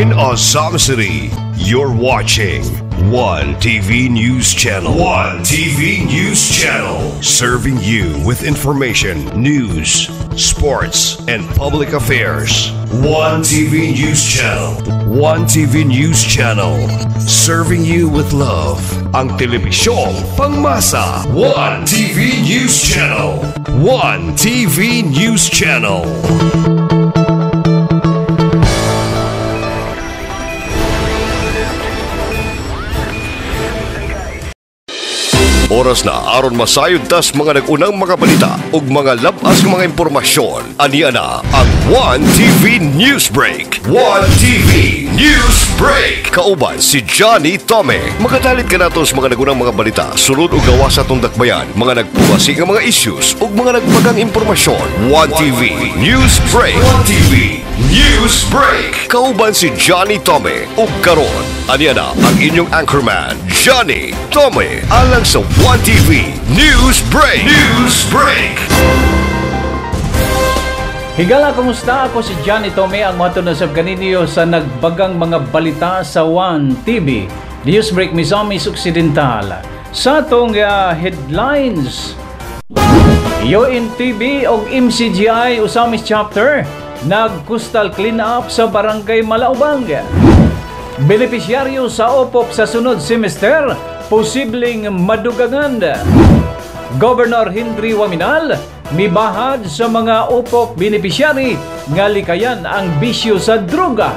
in Azam City. You're watching One TV News Channel. One TV News Channel. Serving you with information, news, sports, and public affairs. One TV News Channel. One TV News Channel. Serving you with love. Ang telebisyong pangmasa. One TV News Channel. One TV News Channel. Oras na aron masayod tas mga nagunang mga balita ug mga labas ng mga impormasyon. Aniya na ang One TV News Break. One TV News Break. Kauban si Johnny Tome. Magadalit ka nato sa mga nagunang mga balita, sulod ug gawas sa atong dakbayan, mga nagpugasi nga mga issues ug mga nagbagang impormasyon. One TV News Break. One TV News Break. Kauban si Johnny Tome ug karon aniya na ang inyong anchorman Johnny Tome alang sa One TV News Break. News Break. Higala, kumusta? Ako si Johnny Tome, ang matunasab kaninyo sa nagbagang mga balita sa One TV News Break Misamis Occidental. Sa atong headlines, UNTV o MCGI Usamis Chapter nag-coastal clean up sa Barangay Malaubang. Benepisyaryo sa OPOP sa sunod semester posibleng madugangan. Governor Henry Waminal mibahad sa mga OPOP benepisyari nga likayan ang bisyo sa droga.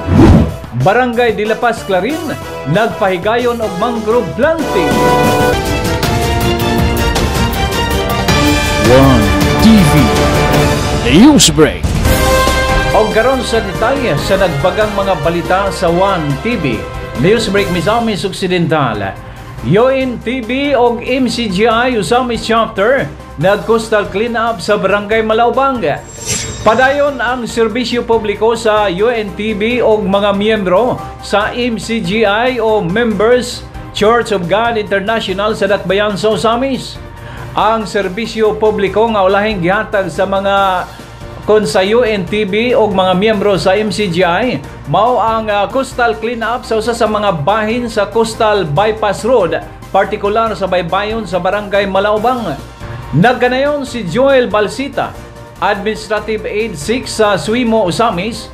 Barangay de La Paz Clarin nagpahigayon og mangrove planting. One TV News Break. Og karon sa detalye sa nagbagang mga balita sa One TV News Break Misamis Occidental. UNTV o MCGI Usamis Chapter nag-coastal clean up sa Barangay Malaubang. Padayon ang serbisyo publiko sa UNTV o mga miyembro sa MCGI o Members Church of God International sa Dakbayan sa Usamis. Ang serbisyo publiko nga ulahing gihatag sa mga sa UNTV o mga miyembro sa MCGI mao ang coastal cleanup sa usa sa mga bahin sa Coastal Bypass Road, partikular sa baybayon sa Barangay Malaubang. Nagkanayon si Joel Balsita, Administrative Aid 6 sa Suimo, Usamis,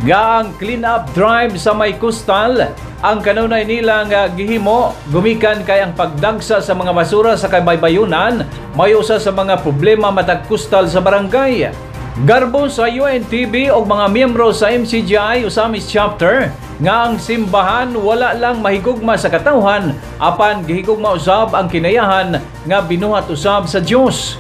nga ang cleanup drive sa may coastal ang kanunay nilang gihimo gumikan kay ang pagdagsa sa mga basura sa kabaybayunan may usa sa mga problema matag coastal sa barangay. Garbo sa UNTV o mga miyembro sa MCGI Usamis Chapter nga ang simbahan wala lang mahigugma sa katawhan apan gihigugma usab ang kinayahan nga binuhat usab sa Dios.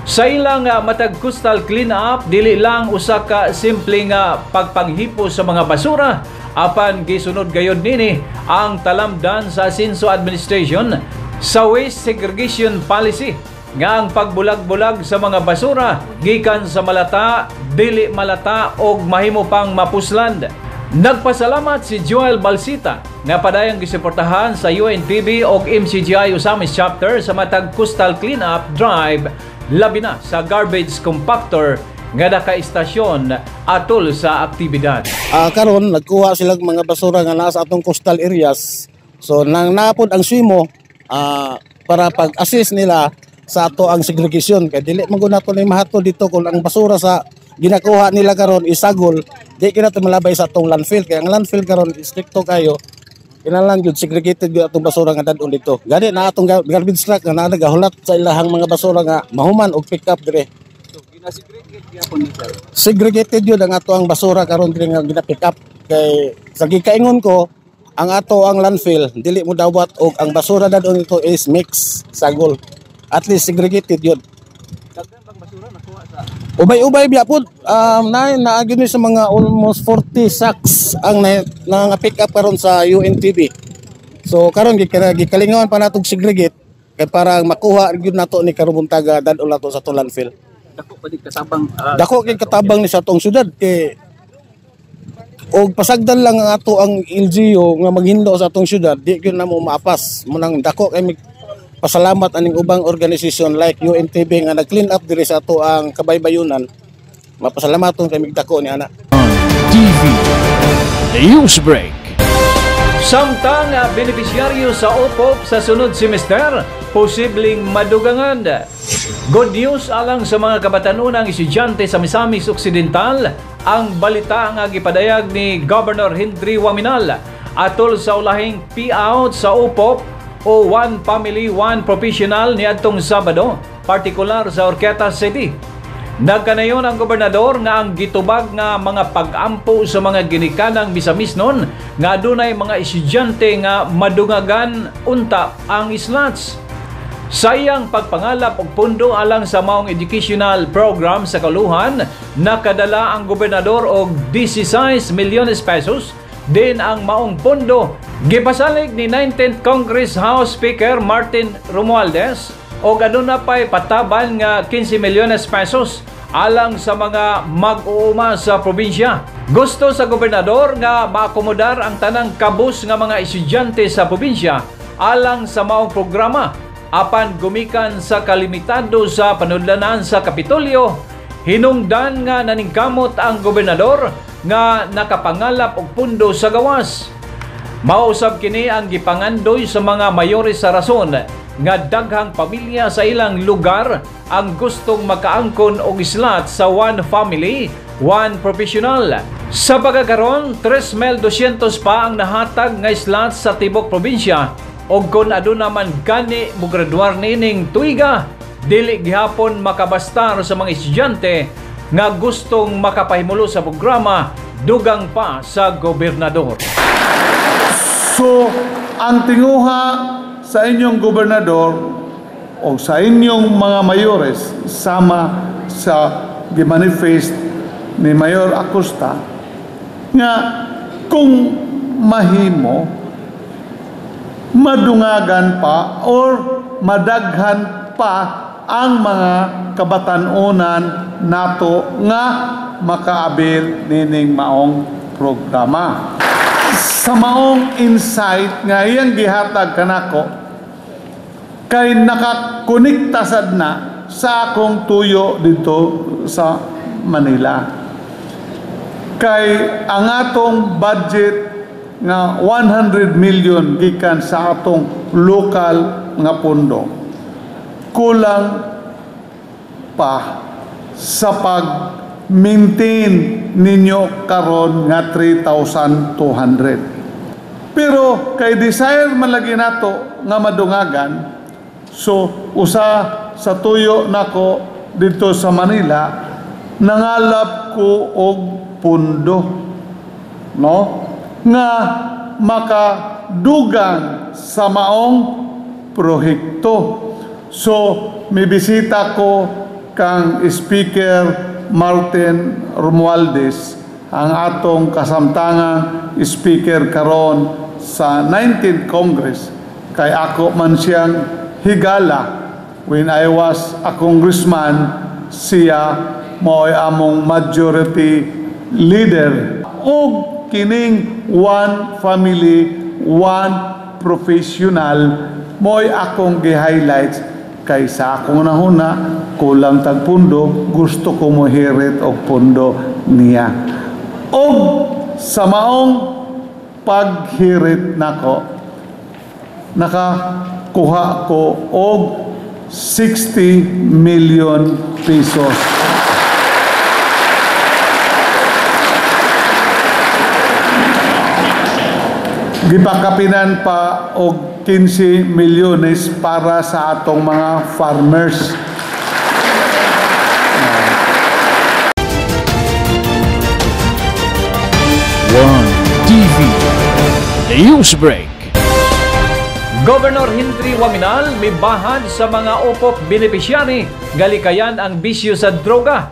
Sa ilang matag coastal clean up dili lang usa ka simple nga pagpanghipo sa mga basura apan gisunod gayud nini ang talamdan sa Asenso Administration sa Waste Segregation Policy nga ang pagbulag-bulag sa mga basura gikan sa malata, dili malata og mahimo pang mapusland. Nagpasalamat si Joel Balsita nga padayang gisuportahan sa UNTV o MCGI Usamis Chapter sa matag coastal cleanup drive labi na sa garbage compactor nga naka-istasyon atol sa aktibidad. Karon nagkuha sila mga basura nga nasa atong coastal areas. So nang napod ang Suimo para pag-assist nila sa ato ang segregation kay dili man gud nato ni mahato dito kung ang basura sa ginakuha nila karon isagol di kina to malabay sa atong landfill kay ang landfill karon stricto kayo kinahanglan gyud segregated gyud atong basura nga dadon dito gani na atong garbage truck nga nagahulat sa ilahang mga basura nga mahuman og pick up dire. So gina-segregate gyapon nila. Segregated gyud ang ato ang basura karon dire nga gina-pick up kay sa gikaingon ko ang ato ang landfill dili mo dawat og ang basura dadon dito is mix sagol. At least segregated yun. Daghan bang basura nakuha sa ubay-ubay biya pud naagyo ni sa mga almost 40 sacks ang pick up karon sa UNTV. So karon gikalingawan pa natong segregate kay para makuha gyud nato ni karong buntaga dadon nato sa to landfill. Dako pa katabang dako kay katabang ni sa atong syudad kay og pasagdan lang ang ato ang LGU nga maghindo sa atong syudad di gyud na mo maapas munang dako kay pasalamat aning ubang organisasyon like UNTV nga nag-clean up diri sa ato ang kabaybayunan. Mapasalamaton kay migdako ni ana. TV Newsbreak. Samtang benepisyaryo sa OPOP sa sunod semester, posibleng madugangan. Good news alang sa mga kabatanunang estudyante sa Misamis Occidental, ang balita nga gipadayag ni Governor Henry Waminal atol sa ulahing payout sa OPOP o One Family, One Professional niadtong Sabado, partikular sa Orqueta City. Nagkanayon ang gobernador nga ang gitubag nga mga pag-ampo sa mga ginikanang Misamisnon nga adunay mga estudyante nga madungagan unta ang slots. Sa iyang pagpangalap og pundo alang sa maong educational program sa Kaluhan, nakadala ang gobernador og 16 milyones pesos din ang maong pundo. Gipasalig ni 19th Congress House Speaker Martin Romualdez o aduna pay pataban nga 15 milyones pesos alang sa mga mag-uuma sa probinsya. Gusto sa gobernador nga maakomodar ang tanang kabus nga mga estudyante sa probinsya alang sa maong programa apan gumikan sa kalimitado sa panudlanan sa Kapitolyo. Hinungdan nga naningkamot ang gobernador nga nakapangalap og pundo sa gawas. Mausab kini ang gipangandoy sa mga mayores sa rason nga daghang pamilya sa ilang lugar ang gustong makaangkon og slot sa One Family, One Professional. Sa pagkakaroon, 3,200 pa ang nahatag nga slot sa tibok probinsya o kung aduna man gani mo graduar nining tuiga, dili gihapon makabastar sa mga estudyante nga gustong makapahimulo sa programa dugang pa sa gobernador. So, ang tinguha sa inyong gobernador o sa inyong mga mayores sama sa gimanifest ni Mayor Acosta nga kung mahimo madungagan pa or madaghan pa ang mga kabatanunan nato nga makaabil nining maong programa. Sa maong insight nga iyang gihatag kanako kay nakakonekta sad na sa akong tuyo dito sa Manila. Kay ang atong budget nga 100 million gikan sa atong lokal nga pondo kulang pa sa pag-maintain ninyo karon nga 3,200. Pero kay desire man lagi nato nga madungagan, so usa sa tuyo nako dito sa Manila nangalap ko og pundo, no, nga makadugang sa maong prohekto. So mibisita ko kang Speaker Martin Romualdez, ang atong kasamtangang speaker karon sa 19th Congress, kay ako man siyang higala when I was a congressman, siya mo'y among majority leader. O kining One Family, One Professional mo'y akong gi-highlights kay sa akong nahuna kulang tag pundo, gusto ko mo hirit og pundo niya. Og sa maong paghirit nako nakakuha ko og 60 million pesos. Gipakapinan pa og 15 milyones para sa atong mga farmers. One TV Newsbreak. Governor Henry Waminal mibahad sa mga OPOP beneficiary galikayan ang bisyo sa droga.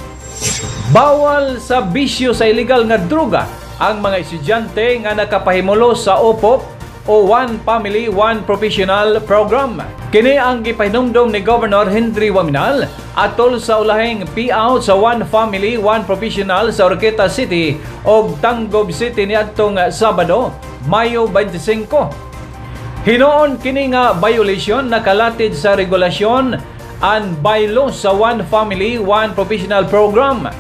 Bawal sa bisyo sa illegal nga droga ang mga estudyante nga nakapahimulo sa OPOP o One Family, One Professional program. Kini ang gipahinumdom ni Governor Henry Waminal atol sa ulahing payout sa One Family, One Professional sa Orqueta City o Tanggob City niadtong Sabado, Mayo 25. Hinoon kini nga violation nakalatid sa regulasyon and bylaws sa One Family, One Professional program.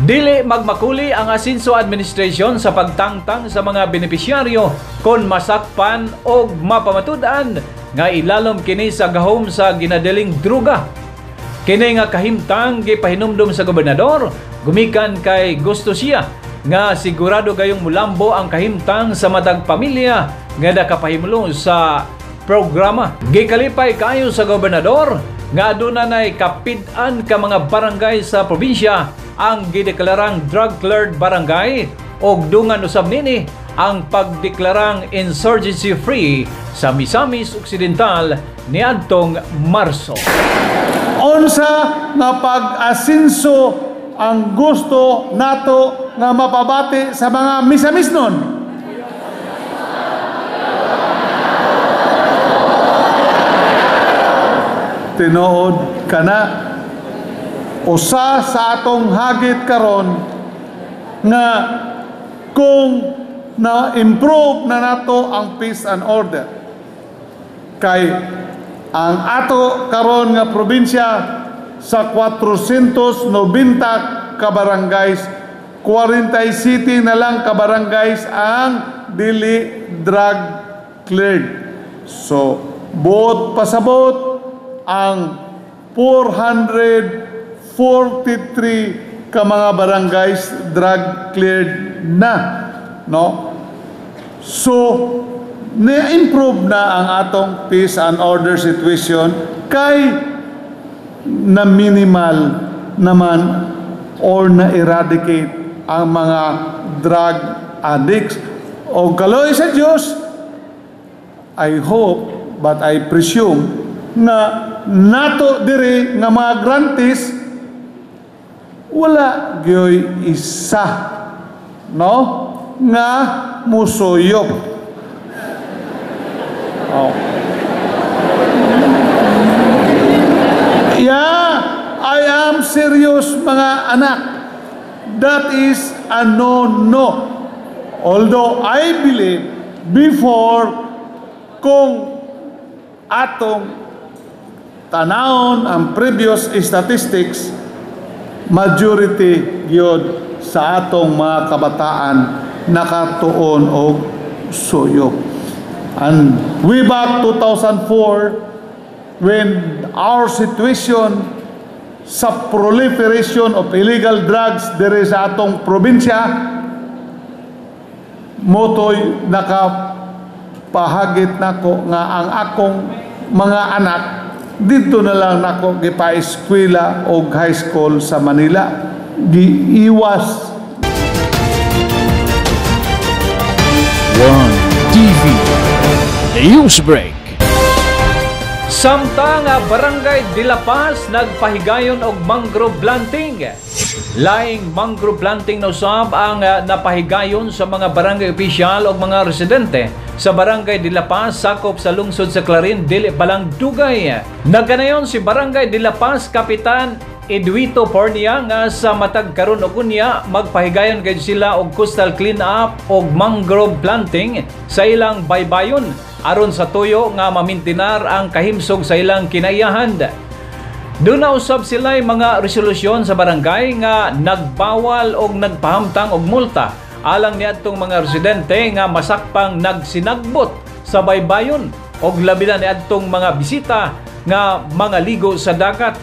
Dili magmakuli ang Asinso Administration sa pagtangtang sa mga benepisyaryo kon masakpan o mapamatudan nga ilalom kini sa gahom sa ginadaling druga. Kini nga kahimtang gipahinumdum sa gobernador gumikan kay gusto siya nga sigurado gayong mulambo ang kahimtang sa matag pamilya nga nakapahimulo sa programa. Gikalipay kayo sa gobernador nga aduna nay kapid-an ka mga barangay sa probinsya ang gideklarang drug-cleared barangay o dungan usab nini ang pagdeklarang insurgency-free sa Misamis Occidental niadtong Marso. Unsa nga pag-asinso ang gusto nato nga mapabati sa mga Misamisnon? Tinuod kana usa sa atong hagit karon nga kung na-improve na nato ang peace and order kay ang ato karon nga probinsya sa 490 ka barangays, 47 na lang ka barangays ang dili drug cleared. So buot pasabot ang 443 ka mga barangays drug cleared na, no? So na-improve na ang atong peace and order situation kay na minimal naman or na-eradicate ang mga drug addicts. O kaloy sa Diyos, I hope, but I presume, na nato diri nga mga grantees wala gyoy isa, no, nga musuyop. Oh. Yeah, I am serious mga anak. That is a no-no. Although I believe before kung atong tanawon ang previous statistics, majority gyud sa atong mga kabataan nakatuon og suyo. And way back 2004 when our situation sa proliferation of illegal drugs diri sa atong probinsya, motoy nakapahagit nako nga ang akong mga anak dito na lang nako gipa-eskwela o high school sa Manila. Giiwas. One TV News Break. Samtang Barangay de la Paz nagpahigayon og mangrove planting. Laing mangrove planting na usab ang napahigayon sa mga barangay opisyal o mga residente sa Barangay de la Paz sakop sa lungsod sa Clarin, dili palang dugay. Nagkanayon si Barangay de la Paz Kapitan Eduito Pornia nga sa matag karon og unya magpahigayon gayud sila og coastal clean up og mangrove planting sa ilang baybayon aron sa tuyo nga mamintinar ang kahimsog sa ilang kinaiyahan. Doon na usab sila mga resolusyon sa barangay nga nagbawal og nagpahamtang og multa alang niadtong mga residente nga masakpang nagsinagbot sa baybayon og labi na niadtong mga bisita nga mga ligo sa dagat.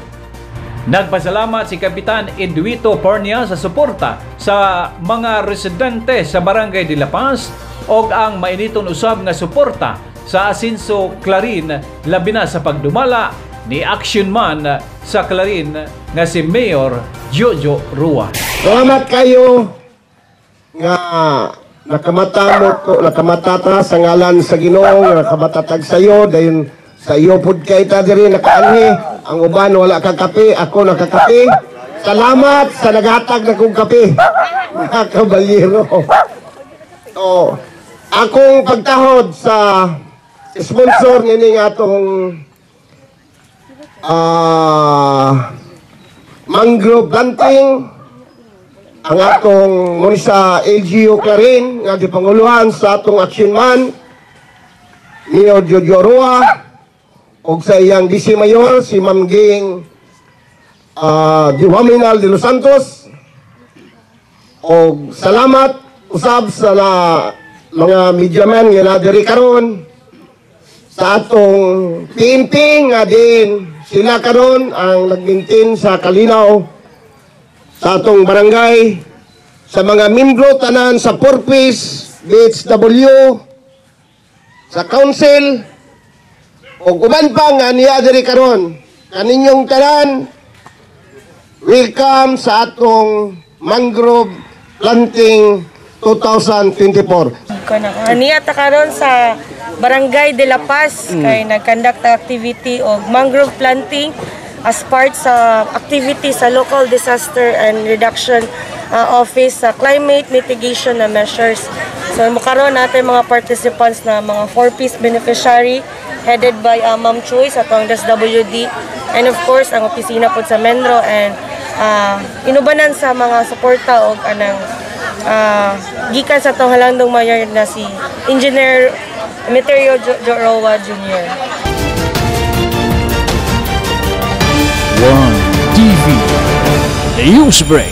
Nagpasalamat si Kapitan Eduito Pornia sa suporta sa mga residente sa Barangay de la Paz og ang mainiton usab nga suporta sa Asinso Clarin labi na sa pagdumala ni Action Man sa Clarin nga si Mayor Jojo Rua. Salamat kayo nga nakamatata sa ngalan sa Ginoo, nakamatatag sa iyo dayon sa iyo pud kay ta diri nakaanhi. Ang uban wala kang kape, ako nakakape. Salamat sa naghatag na kong kape, mga kabalyero. So, akong pagtahod sa sponsor nini nga atong mangrove planting, ang atong muna sa LGU Clarin nga gipanguluhan sa atong action man Mayor Jojo Rua og sa iyang DC Mayor si Ma'am Ging Diwaminal de los Santos O salamat usab sa mga media man nga nadiri karon sa atong PNP nga din sila karon ang nagmintin sa kalinaw sa atong barangay, sa mga membro tanan sa Purpose, BHW, sa council, o uban pa nga niya diri karon. Kaninyong tanan, welcome sa atong mangrove planting 2024. Niya ta karon sa Barangay de la Paz kay nag-conduct activity og mangrove planting as part sa activity sa Local Disaster and Reduction Office sa climate mitigation na measures. So mukaroon natin mga participants na mga 4-piece beneficiary headed by Ma'am Choi sa atong SWD, and of course ang opisina po sa Menro, and inubanan sa mga suporta og anang gikan sa atong halandong mayor na si Engineer Emeterio Jorowa Jr. One TV Newsbreak.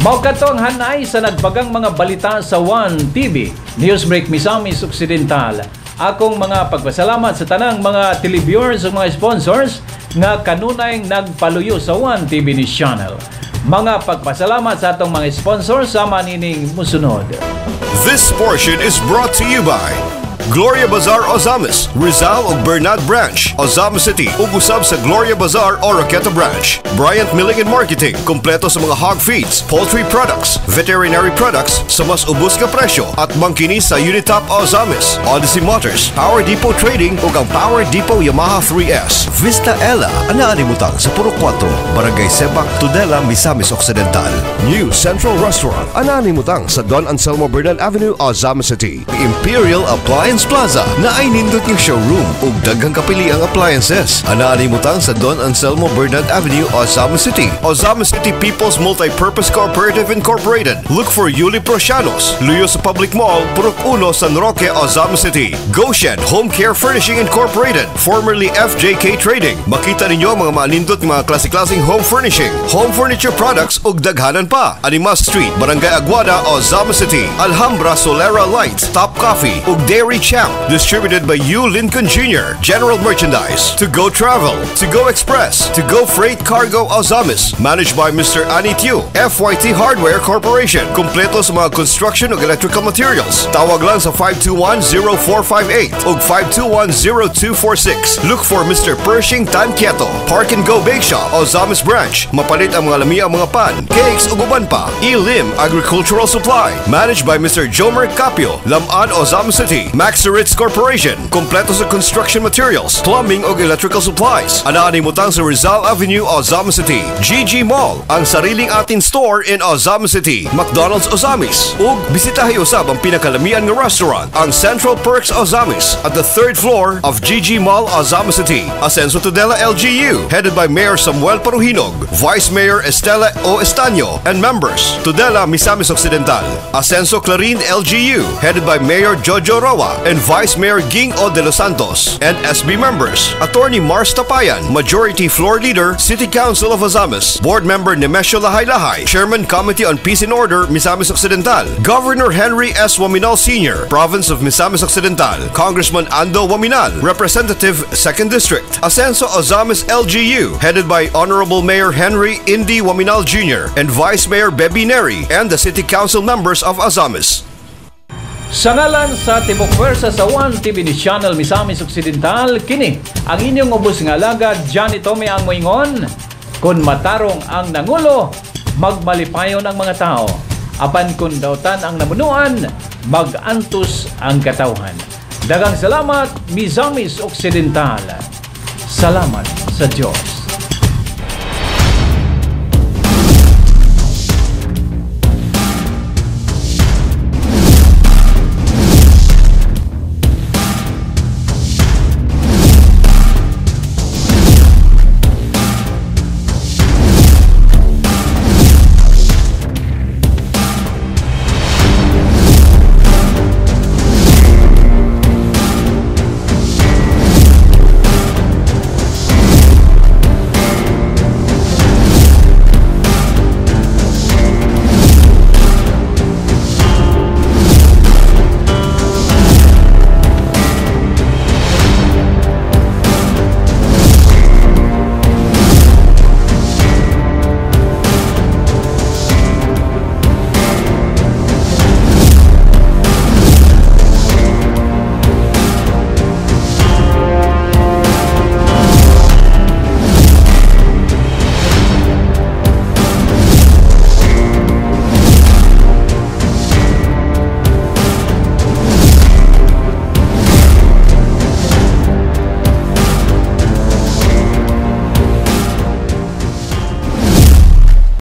Maukatong hanay sa nagbagang mga balita sa One TV Newsbreak Misamis Occidental. Akong mga pagpasalamat sa tanang mga televiewers ug mga sponsors nga kanunay nagpaluyo sa One TV News Channel. Mga pagpasalamat sa atong mga sponsors sa manining musunod. This portion is brought to you by Gloria Bazaar Ozamis, Rizal ug Bernat Branch, Ozamis City ug usab sa Gloria Bazaar Oroqueta Branch. Bryant Milling and Marketing, kompleto sa mga hog feeds, poultry products, veterinary products sa mas ubos nga presyo at mangkini sa Unitop Ozamis. Odyssey Motors, Power Depot Trading ug ang Power Depot Yamaha 3S. Vista Ella, anaan imutang sa Puro 4, Barangay Sebak, Tudela, Misamis Occidental. New Central Restaurant, anaan imutang sa Don Anselmo Bernal Avenue, Ozamis City. Imperial Appliance Plaza na ay nindot yung showroom ug daghang kapiliang appliances. Anaan imutang sa Don Anselmo Bernal Avenue, Ozamis City. Ozamis City People's Multi-Purpose Cooperative Incorporated. Look for Yuli Prosianos, Luyo sa Public Mall, Purok 1, San Roque, Ozamis City. Goshen Home Care Furnishing Incorporated, formerly FJK Trading. Makita ninyo mga manindot mga klase-klaseng home furnishing, home furniture products ug daghanan pa. Animas Street, Barangay Aguada, Ozamis City. Alhambra Solera Light, Top Coffee ug Dairy Champ, distributed by U Lincoln Jr. General Merchandise. To Go Travel, To Go Express, To Go Freight Cargo Ozamis, managed by Mr. Ani Tiu. FYT Hardware Corporation, kompleto sa mga construction ug electrical materials. Tawag lang sa 521-0458 ug 521-0246. Look for Mr. Pershing Tan Quieto. Park and Go Bake Shop, Ozamis Branch. Mapalit ang mga lami ang mga pan, cakes ug uban pa. Elim Agricultural Supply, managed by Mr. Jomer Capio. Laman, Ozamis City. Max Ritz Corporation, kompleto sa construction materials, plumbing ug electrical supplies. Anaan imutang sa Rizal Avenue, Ozamis City. GG Mall, ang sariling atin store in Ozamis City. McDonald's Ozamis. Ug bisitahi usab ang pinakalamian nga restaurant, ang Central Perks Ozamis, at the 3rd floor of GG Mall, Ozamis City. Ascenso Tudela LGU, headed by Mayor Samuel Paruhinog, Vice Mayor Estela O. Estaño, and members. Tudela, Misamis Occidental. Ascenso Clarin LGU, headed by Mayor Jojo Roa and Vice Mayor Ging O. De Los Santos, and SB members, Attorney Mars Tapayan, Majority Floor Leader, City Council of Ozamis, Board Member Nemesio Lahay-Lahay, Chairman Committee on Peace and Order, Misamis Occidental, Governor Henry S. Waminal Sr., Province of Misamis Occidental, Congressman Ando Waminal, Representative 2nd District, Ascenso Ozamis LGU, headed by Honorable Mayor Henry Indy Waminal Jr. and Vice Mayor Bebby Neri, and the City Council members of Ozamis. Sa ngalan sa Tibok Pwersa sa One TV News Channel Misamis Occidental, kini ang inyong ubos nga alagad, Johnny Tome ang moingon. Kung matarong ang nangulo, magmalipayon ang mga tao. Apan kung dautan ang namunuan, magantos ang katawhan. Daghang salamat, Misamis Occidental. Salamat sa Diyos.